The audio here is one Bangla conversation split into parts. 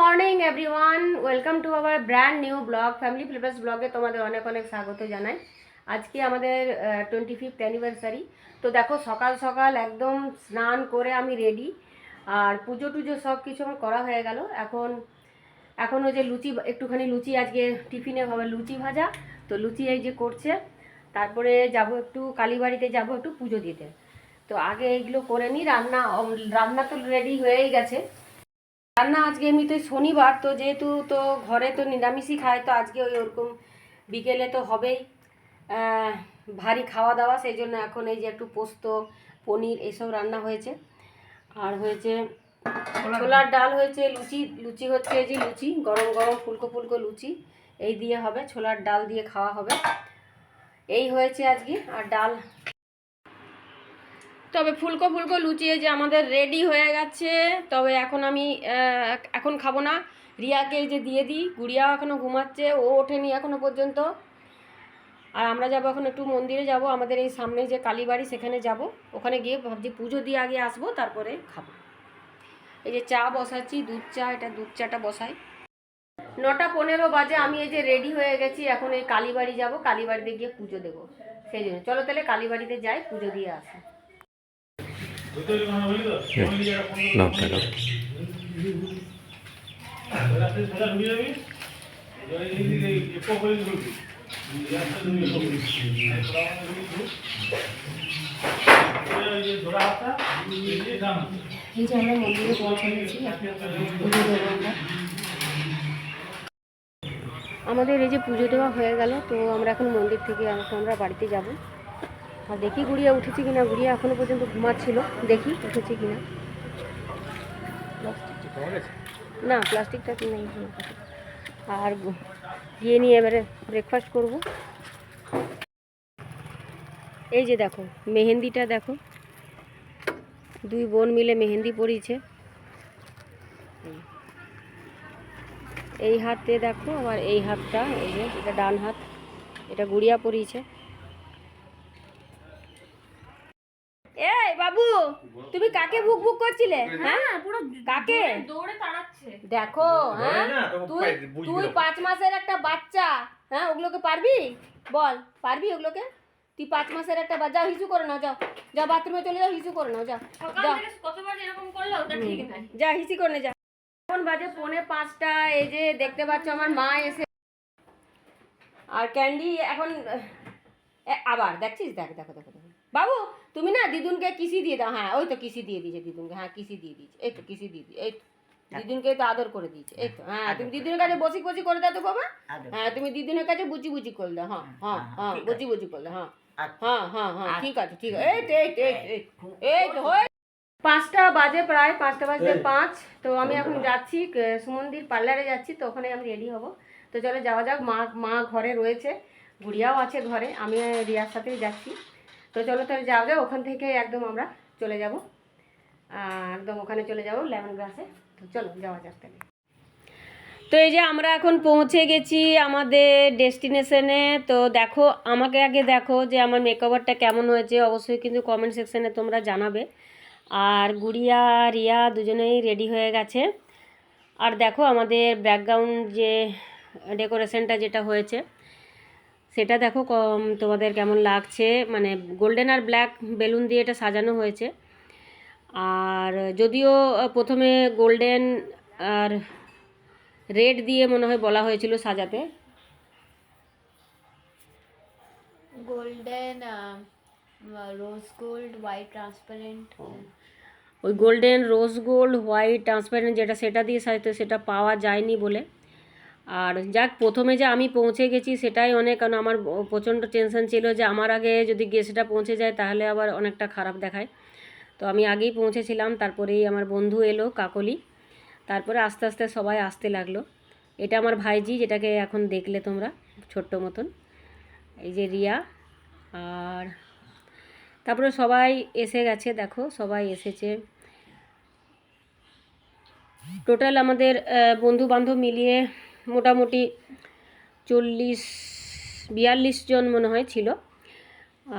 Morning everyone, welcome to our brand new blog family flavours ব্লগে তোমাদের অনেক অনেক স্বাগত জানাই। আজকে আমাদের 25th অ্যানিভার্সারি। তো দেখো সকাল সকাল একদম স্নান করে আমি রেডি, আর পুজো টুজো সব কিছু আমার করা হয়ে গেল। এখন ওই যে লুচি, একটুখানি লুচি আজকে টিফিনে হবে লুচি ভাজা। তো লুচি এই যে করছে, তারপরে যাব একটু কালীবাড়িতে, যাব একটু পুজো দিতে। তো আগে এইগুলো করে নিই। রান্না রান্না তো রেডি হয়েই গেছে। রান্না আজকে এমনিতে শনিবার, তো যেহেতু তো ঘরে তো নিরামিষই খায়, তো আজকে ওই ওরকম বিকেলে তো হবেই ভারী খাওয়া দাওয়া। সেই জন্য এখন এই যে একটু পোস্ত, পনির এইসব রান্না হয়েছে। আর হয়েছে ছোলার ডাল, হয়েছে লুচি। লুচি হচ্ছে এই যে লুচি, গরম গরম ফুলকো ফুলকো লুচি, এই দিয়ে হবে, ছোলার ডাল দিয়ে খাওয়া হবে। এই হয়েছে আজকে। আর ডাল, তবে ফুলকো ফুলকো লুচি এই যে আমাদের রেডি হয়ে গেছে। তবে এখন আমি এখন খাবো না, রিয়াকে এই যে দিয়ে দিই। গুড়িয়াও এখনও ঘুমাচ্ছে, ও ওঠেনি এখনও পর্যন্ত। আর আমরা যাবো এখন একটু মন্দিরে যাব, আমাদের এই সামনে যে কালীবাড়ি সেখানে যাব। ওখানে গিয়ে ভাবছি পুজো দিয়ে আগে আসবো, তারপরে খাবো। এই যে চা বসাচ্ছি, দুধ চা, এটা দুধ চাটা বসাই। 9:15 বাজে, আমি এই যে রেডি হয়ে গেছি। এখন এই কালীবাড়ি যাব, কালীবাড়িতে গিয়ে পুজো দেবো। সেই জন্য চলো তাহলে কালীবাড়িতে যাই, পুজো দিয়ে আসি। এই যে আমরা মন্দিরে পৌঁছে গেছি, পুজো দেবো আমরা। আমাদের এই যে পুজো দেওয়া হয়ে গেল, তো আমরা এখন মন্দির থেকে আমরা বাড়িতে যাব। আর দেখি গুড়িয়া উঠেছে কিনা। গুড়িয়া এখনো পর্যন্ত ঘুমাচ্ছিল, দেখি উঠেছে কিনা। না, প্লাস্টিকটা নেই। আর গিয়ে নিয়ে এবারে ব্রেকফাস্ট করব। এই যে দেখো মেহেন্দিটা দেখো, দুই বোন মিলে মেহেন্দি পরিয়েছে। এই হাতে দেখো, আবার এই হাতটা, এই যে এটা ডান হাত, এটা গুড়িয়া পরিয়েছে। এই বাবু, তুমি কাকে বুক বুক করছিলে? হ্যাঁ, পুরো কাকে দৌড়ে তাড়াচ্ছে দেখো। হ্যাঁ, তুই 5 মাসের একটা বাচ্চা, হ্যাঁ ওগুলোকে পারবি? বল, পারবি ওগুলোকে? তুই 5 মাসের একটা বাচ্চা, হিসু করে নাও, যাও যাও বাথরুমে চলে যাও, হিসু করে নাও, যাও যাও। কতবার এরকম করলে ওটা ঠিক নাই, যা হিসি করে নে যা। এখন বাজে 4:45। এই যে দেখতে পাচ্ছ আমার মা এসে, আর ক্যান্ডি এখন আবার দেখছিস, দেখো দেখো দেখো দেখো। বাবু তুমি না দিদুনকে কিসি দিয়ে দাও। হ্যাঁ ওই তো কিসি দিয়ে দিয়েছে দিদুনকে, হ্যাঁ কিসি দিয়ে দিয়েছে, এই তো কিসি দিয়ে দিয়েছে, এই তো দিদুনকে তো আদর করে দিয়েছে, এই তো। হ্যাঁ তুমি দিদুনের কাছে বসি বসি করে দাও তো বাবা। হ্যাঁ তুমি দিদুনের কাছে বুচি বুচি করে দাও। হ্যাঁ হ্যাঁ হ্যাঁ, বুচি বুচি করে দাও। হ্যাঁ হ্যাঁ হ্যাঁ হ্যাঁ, ঠিক আছে ঠিক আছে। এই তো এই তো এই তো হয়ে 5টা বাজে, প্রায় 5টা বাজতে 5। তো আমি এখন যাচ্ছি সুমন্দির পার্লারে যাচ্ছি, তো ওখানে আমি রেডি হব। তো চলো যাওয়া যাক। মা ঘরে রয়েছে, গুড়িয়াও আছে ঘরে, আমি রিয়ার সাথেই যাচ্ছি। তো চলো তাহলে যাওয়া যাক। ওখান থেকে একদম আমরা চলে যাব, একদম ওখানে চলে যাব লেমন গ্রাসে। তো চলো যাওয়া যাক তাহলে। তো এই যে আমরা এখন পৌঁছে গেছি আমাদের ডেস্টিনেশনে। তো দেখো, আমাকে আগে দেখো যে আমার মেকওভারটা কেমন হয়েছে, অবশ্যই কিন্তু কমেন্ট সেকশানে তোমরা জানাবে। আর গুড়িয়া রিয়া দুজনেই রেডি হয়ে গেছে। আর দেখো আমাদের ব্যাকগ্রাউন্ড যে ডেকোরেশনটা যেটা হয়েছে সেটা দেখো তোমাদের কেমন লাগছে। মানে গোল্ডেন আর ব্ল্যাক বেলুন দিয়ে এটা সাজানো হয়েছে। আর যদিও প্রথমে গোল্ডেন আর রেড দিয়ে মনে হয় বলা হয়েছিল সাজাতে, golden rose gold white transparent. ওই golden rose gold white transparent যেটা, সেটা দিয়ে সাজাতে, সেটা পাওয়া যায়নি বলে। আর যাক, প্রথমে যে আমি পৌঁছে গেছি সেটাই অনেক, কারণ আমার প্রচণ্ড টেনশন ছিল যে আমার আগে যদি গেস্টটা পৌঁছে যায় তাহলে আবার অনেকটা খারাপ দেখায়। তো আমি আগেই পৌঁছেছিলাম, তারপরেই আমার বন্ধু এলো কাকলি, তারপরে আস্তে আস্তে সবাই আসতে লাগলো। এটা আমার ভাইজি, যেটাকে এখন দেখলে তোমরা ছোট্ট মতন, এই যে রিয়া। আর তারপরে সবাই এসে গেছে, দেখো সবাই এসেছে। টোটাল আমাদের বন্ধু বান্ধব মিলিয়ে মোটামুটি 40-42 জন মনে হয় ছিল।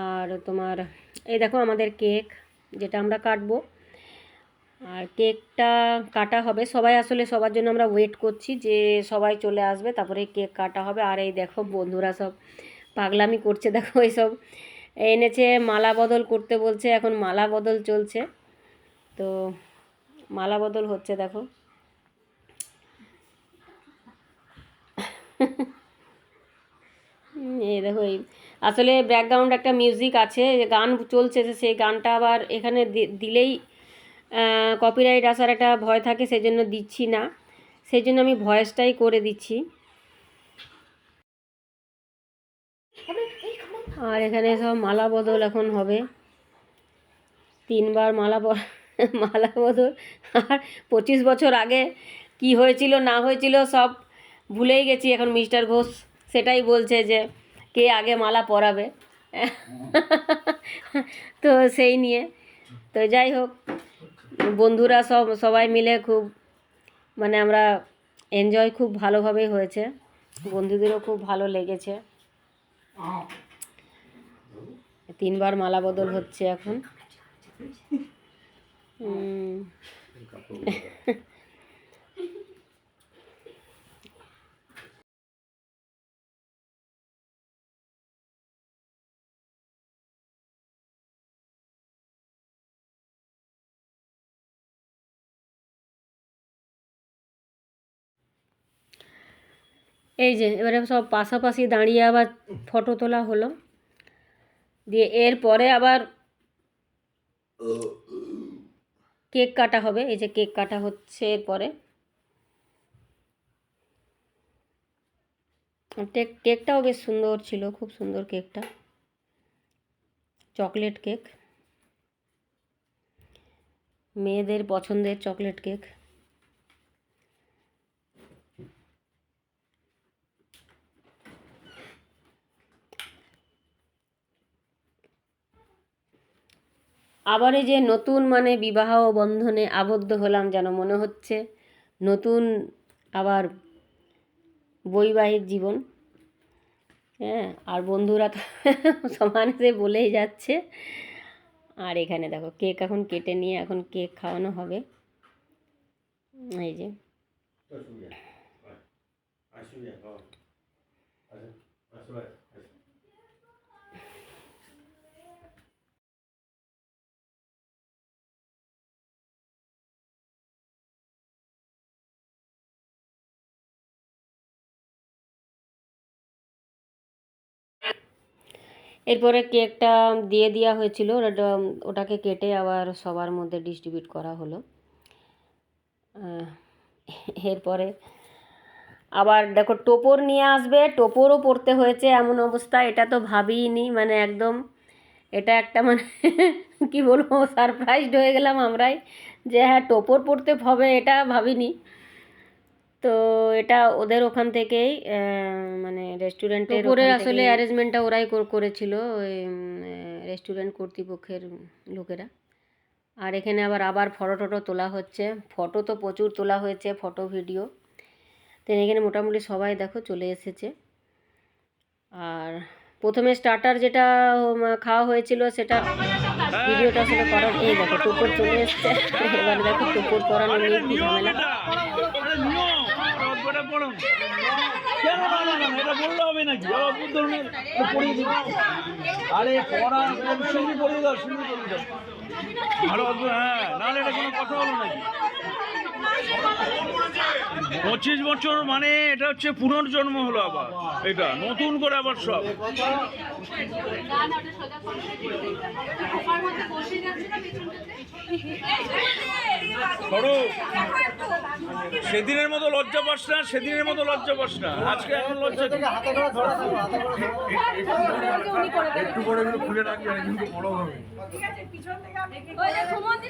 আর তোমার এই দেখো আমাদের কেক, যেটা আমরা কাটবো। আর কেকটা কাটা হবে, সবাই আসলে সবার জন্য আমরা ওয়েট করছি যে সবাই চলে আসবে তারপরে কেক কাটা হবে। আর এই দেখো বন্ধুরা সব পাগলামি করছে, দেখো এইসব এনেছে, মালা বদল করতে বলছে, এখন মালা বদল চলছে, তো মালা বদল হচ্ছে দেখো। এই দেখো, এই আসলে ব্যাকগ্রাউন্ড একটা মিউজিক আছে, গান চলছে, সেই গানটা আবার এখানে দিলেই কপিরাইট আসার একটা ভয় থাকে, সেই জন্য দিচ্ছি না, সেই জন্য আমি ভয়েসটাই করে দিচ্ছি। আর এখানে সব মালা বদল এখন হবে, 3বার মালা বদল। আর 25 বছর আগে কি হয়েছিল না হয়েছিল সব ভুলেই গেছি, এখন মিস্টার ঘোষ সেটাই বলছে যে কে আগে মালা পরাবে। তো সেই নিয়ে, তো যাই হোক, বন্ধুরা সবাই মিলে খুব মানে আমরা এনজয় খুব ভালোভাবেই হয়েছে, বন্ধুদেরও খুব ভালো লেগেছে। 3বার মালা বদল হচ্ছে এখন। এই যে এবারে সব পাশাপাশি দাঁড়িয়ে আবার ফটো তোলা হলো, দিয়ে এরপরে আবার কেক কাটা হবে। এই যে কেক কাটা হচ্ছে এরপরে। কেকটাও বেশ সুন্দর ছিল, খুব সুন্দর কেকটা, চকলেট কেক, মেয়েদের পছন্দের চকলেট কেক। আবার এই যে নতুন মানে বিবাহ বন্ধনে আবদ্ধ হলাম, যেন মনে হচ্ছে নতুন আবার বৈবাহিক জীবন। হ্যাঁ, আর বন্ধুরা তো সমানে বলেই যাচ্ছে। আর এখানে দেখো কেক এখন কেটে নিয়ে এখন কেক খাওয়ানো হবে। এই যে এরপরে কেকটা দিয়ে দেওয়া হয়েছিল, ওটাকে কেটে আবার সবার মধ্যে ডিস্ট্রিবিউট করা হলো। এরপরে আবার দেখো টোপর নিয়ে আসবে, টোপরও পরতে হয়েছে, এমন অবস্থা, এটা তো ভাবিনি, মানে একদম এটা একটা মানে কি বলবো, সারপ্রাইজড হয়ে গেলাম আমরাই যে হ্যাঁ টোপর পরতে হবে, এটা ভাবিনি। তো এটা ওদের ওখান থেকেই মানে রেস্টুরেন্টের উপরে আসলে অ্যারেঞ্জমেন্টটা ওরাই করেছিল, ওই রেস্টুরেন্ট কর্তৃপক্ষের লোকেরা। আর এখানে আবার ফটো তোলা হচ্ছে, ফটো তো প্রচুর তোলা হয়েছে, ফটো ভিডিও। তো এখানে মোটামুটি সবাই দেখো চলে এসেছে। আর প্রথমে স্টার্টার যেটা খাওয়া হয়েছিল সেটা ভিডিওটা আসলে করার, এই দেখো টোপর চলে এসছে। এবারে দেখো টোপর পরানো নিয়ে কি ঝামেলা। আরে পড়া শুরু করে দাও, ভালো হ্যাঁ, নাহলে এটা কোনো কথা হলো নাকি? 25 বছর মানে এটা হচ্ছে পুনর্জন্ম হলো, আবার এটা নতুন করে আবার সব। সেদিনের মতো লজ্জা পাস না, সেদিনের মতো লজ্জা পাস না, আজকে এখন লজ্জা একটু করে খুলে রাখি, কিন্তু বড় হবে।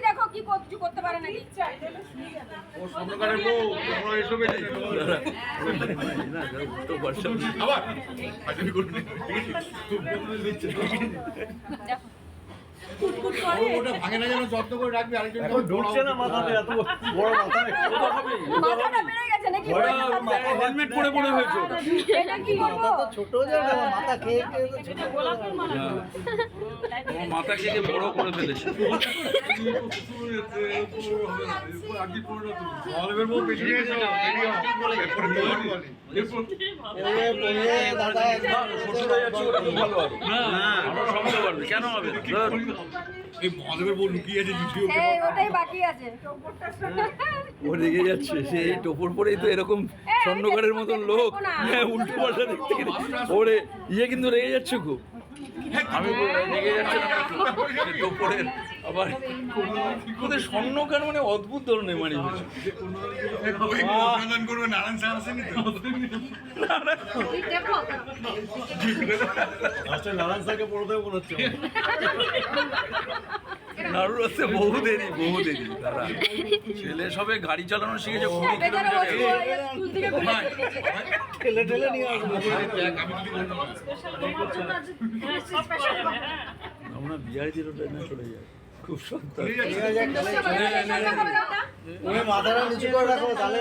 দেখো কি করতে পারে নাকি ও সরকারের বউ, তোমরা এসবে আবার ওটা ভাঙে না যেন যত্ন করে রাখবি আরেকজন এখন ঢুকছে না মাথাতে, এত বড় মাথা মাথাটা বেড়ে গেছে নাকি? হেলমেট পরে পরে হয়েছে ওটা। এটা কি করবো? ছোট যে মাথা খেয়ে খেয়ে তো ছোট তোমার মাথা খেয়ে বড় করে ফেলেছে। দাদা শ্বশুর যাচ্ছে ওটা খুব ভালো হবে। আমরা সামলাতে পারবে, কেন হবে না? ধর। এই মহাদেবের বউ লুকিয়ে আছে জুটিও এই ওটাই বাকি আছে। ও রেগে যাচ্ছে, সে এই টোপর পরেই তো এরকম স্বর্ণকারের মতন লোক, হ্যাঁ উল্টো পাল্টা দেখতে গেলে ওরে ইয়ে কিন্তু রেগে যাচ্ছে খুব। আমি রেগে যাচ্ছে না এই টোপরের, আবার ওদের স্বর্ণকার মানে অদ্ভুত ধরনের মানে করবে নারায়ণ স্যার আসেনি তো আচ্ছা নারায়ণ স্যারকে পড়তে মনে হচ্ছে নাড়ুর হচ্ছে বহু দেরি তারা ছেলে সবে গাড়ি চালানো শিখেছে, খুবই ঠেলে ঠেলে নিয়ে আসবো আমরা বিআইজির ওটা না চলে যায় খুব সন্তান। ওই মাথাটা নিচু করে রাখো তাহলে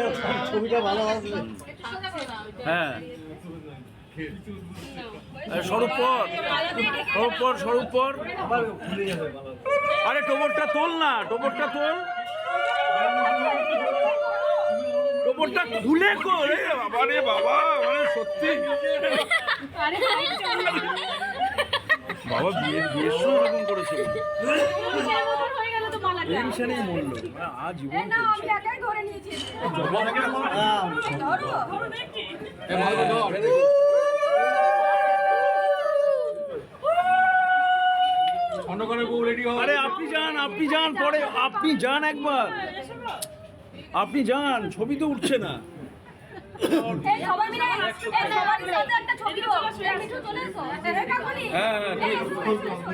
ছবিটা ভালো আসবে হ্যাঁ স্বরূপ পর আরে টোবরটা তোল না, টোবরটা খুলে করে বাবা রে বাবা, মানে সত্যি বাবা বিয়ের সময় এরকম করেছে, টেনশনেই মরলো আজীবন আমি একাই ধরে নিয়েছি। আরে আপনি যান পরে, আপনি যান একবার, আপনি যান, ছবি তো উঠছে না। এই সবাই মিলে সবার সাথে একটা ছবি হোক। কিছু চলে এসো। কাকুলি। হ্যাঁ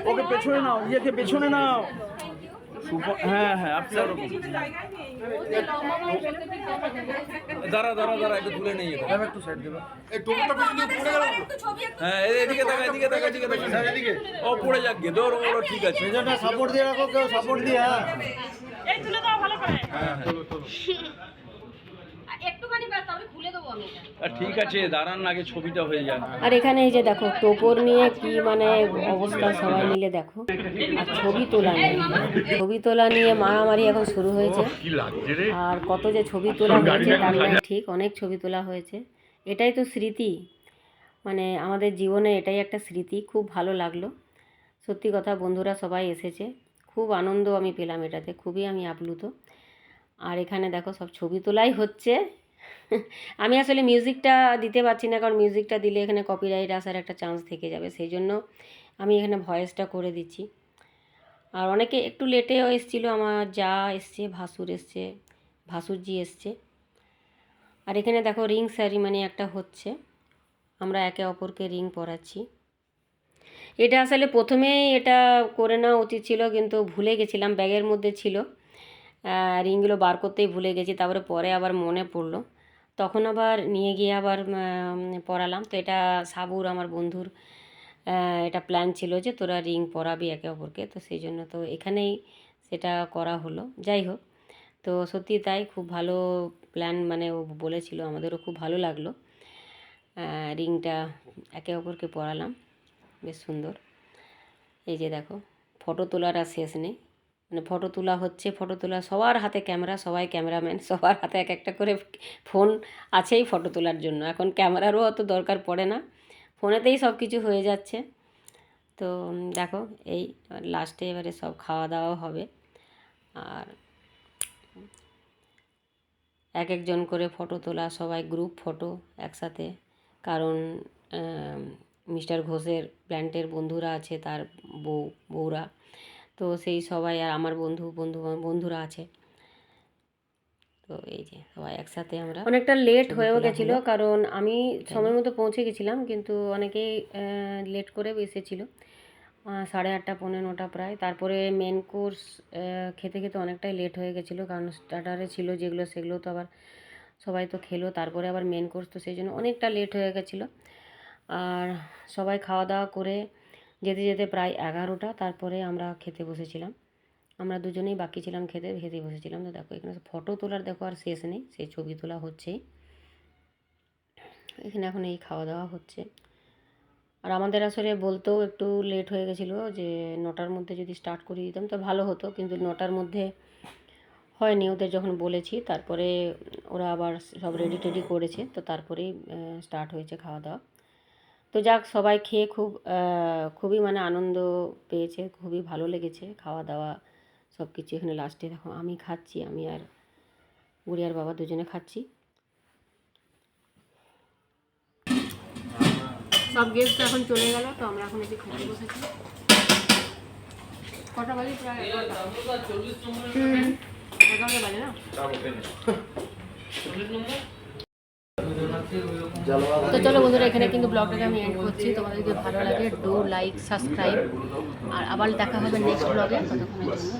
ওকে পেছনে নাও, ইয়েকে পেছনে নাও। হ্যাঁ আপনি ওরকম দাঁড়া একটু তুলে নেই এটা একটু সাইড দেবে। এই টোপটা পর্যন্ত পড়ে গেল হ্যাঁ এদিকে দেখা এদিকে ও পড়ে যাক গে দৌড় ওরা ঠিক আছে, সেজন্য সাপোর্ট দিয়ে রাখো, কেউ সাপোর্ট দিয়ে এই তুলে দাও ভালো করে। হ্যাঁ একটুখানি ব্যাস তাহলে খুলে দেবো আমি এটা। ঠিক আছে দাঁড়ান আগে ছবিটা হয়ে যাক। আর এখানে এই যে দেখো টোপর নিয়ে কি মানে অবস্থা, সবাই মিলে দেখো। আর ছবি তোলা নিয়ে মারামারি এখন শুরু হয়েছে। আর কত যে ছবি তোলা হয়েছে তার মানে ঠিক, অনেক ছবি তোলা হয়েছে। এটাই তো স্মৃতি, মানে আমাদের জীবনে এটাই একটা স্মৃতি। খুব ভালো লাগলো সত্যি কথা, বন্ধুরা সবাই এসেছে, খুব আনন্দ আমি পেলাম এটাতে, খুবই আমি আপ্লুত। আর এখানে দেখো সব ছবি তোলাই হচ্ছে। আমি আসলে মিউজিকটা দিতে পারছি না, কারণ মিউজিকটা দিলে এখানে কপিরাইট আসার একটা চান্স থেকে যাবে, সেই জন্য আমি এখানে ভয়েসটা করে দিচ্ছি। আর অনেকে একটু লেটেও এসেছিলো, আমার যা এসছে, ভাসুরজি এসছে। আর এখানে দেখো রিং সেরিমনি একটা হচ্ছে, আমরা একে অপরকে রিং পরাচ্ছি। এটা আসলে প্রথমেই এটা করে নেওয়া উচিত ছিল, কিন্তু ভুলে গেছিলাম, ব্যাগের মধ্যে ছিল, রিংগুলো বার করতেই ভুলে গেছি। তারপরে পরে আবার মনে পড়লো, তখন আবার নিয়ে গিয়ে আবার পরালাম। তো এটা সাবুর আমার বন্ধুর এটা প্ল্যান ছিল যে তোরা রিং পরাবি একে অপরকে, তো সেই জন্য তো এখানেই সেটা করা হলো। যাই হোক, তো সত্যি তাই, খুব ভালো প্ল্যান, মানে ও বলেছিল, আমাদেরও খুব ভালো লাগলো। রিংটা একে অপরকে পরালাম, বেশ সুন্দর। এই যে দেখো ফটো তোলার আর শেষ নেই, মানে ফটো তোলা হচ্ছে, ফটো তোলা, সবার হাতে ক্যামেরা, সবাই ক্যামেরাম্যান, সবার হাতে এক একটা করে ফোন আছেই ফটো তোলার জন্য। এখন ক্যামেরারও অত দরকার পড়ে না, ফোনেতেই সব কিছু হয়ে যাচ্ছে। তো দেখো এই লাস্টে এবারে সব খাওয়া দাওয়া হবে, আর এক একজন করে ফটো তোলা, সবাই গ্রুপ ফটো একসাথে, কারণ মিস্টার ঘোষের প্ল্যান্টের বন্ধুরা আছে, তার বউরা, তো সেই সবাই, আর আমার বন্ধুরা আছে। তো এই যে সবাই একসাথে আমরা, অনেকটা লেট হয়েও গেছিলো, কারণ আমি সময় মতো পৌঁছে গেছিলাম, কিন্তু অনেকেই লেট করে এসেছিলো, 8:30 পৌনে 9টা প্রায়। তারপরে মেন কোর্স খেতে অনেকটাই লেট হয়ে গেছিলো, কারণ স্টার্টারে ছিল যেগুলো সেগুলো তো আবার সবাই তো খেলো, তারপরে আবার মেন কোর্স, তো সেই জন্য অনেকটা লেট হয়ে গেছিলো। আর সবাই খাওয়া দাওয়া করে যেতে যেতে প্রায় 11টা, তারপরে আমরা খেতে বসেছিলাম। আমরা দুজনেই বাকি ছিলাম খেতে বসেছিলাম। তো দেখো এখানে ফটো তোলার দেখো আর শেষ নেই, সেই ছবি তোলা হচ্ছেই। এখানে এখন এই খাওয়া দাওয়া হচ্ছে। আর আমাদের আসলে বলতেও একটু লেট হয়ে গেছিলো, যে 9টার মধ্যে যদি স্টার্ট করে দিতাম তো ভালো হতো, কিন্তু 9টার মধ্যে হয়নি। ওদের যখন বলেছি তারপরে ওরা আবার সব রেডি টেডি করেছে, তো তারপরেই স্টার্ট হয়েছে খাওয়া দাওয়া। তো যাক, সবাই খেয়ে খুবই মানে আনন্দ পেয়েছে, খুবই ভালো লেগেছে খাওয়া দাওয়া সব কিছু। এখানে লাস্টে দেখো আমি খাচ্ছি, আমি আর গুড়িয়ার বাবা দুজনে খাচ্ছি। সব গেস্ট এখন চলে গেল, তো আমরা এখন এসে খেতে বসেছি। কটা বাজে? প্রায় 11টা বাজে না? তো চলো বন্ধুরা, এখানে কিন্তু ব্লগটাকে আমি এন্ড করছি। তোমাদের যদি ভালো লাগে ডু লাইক সাবস্ক্রাইব, আর আবার দেখা হবে নেক্সট ব্লগে। ততক্ষণের জন্য